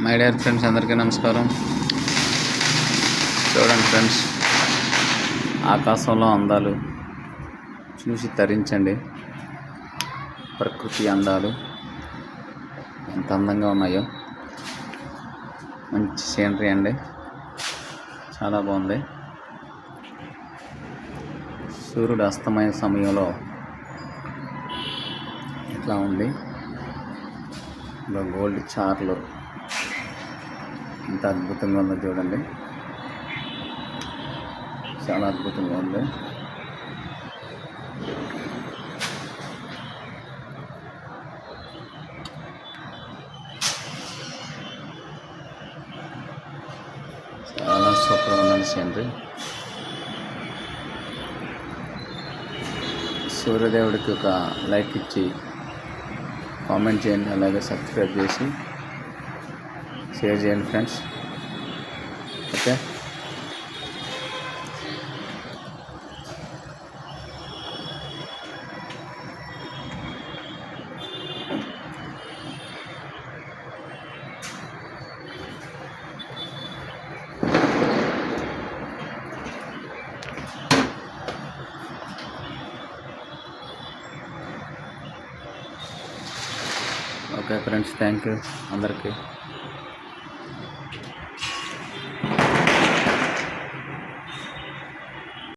My dear friends, అందరికీ నమస్కారం. చూడండి ఫ్రెండ్స్, ఆకాశంలో అందాలు చూసి తరించండి. ప్రకృతి అందాలు ఎంత అందంగా ఉన్నాయో. మంచి సీనరీ అండి, చాలా బాగుంది. సూర్యుడు అస్తమయ సమయంలో ఇట్లా ఉంది. గోల్డ్ చార్లు ఎంత అద్భుతంగా ఉందో చూడండి, చాలా అద్భుతంగా ఉంది. చాలా సూపర్గా ఉందండి సీనరీ. సూర్యదేవుడికి ఒక లైక్ ఇచ్చి కామెంట్ చేయండి, అలాగే సబ్స్క్రైబ్ చేసి షేర్ చేయండి friends. Okay, okay friends, thank you అందరికీ.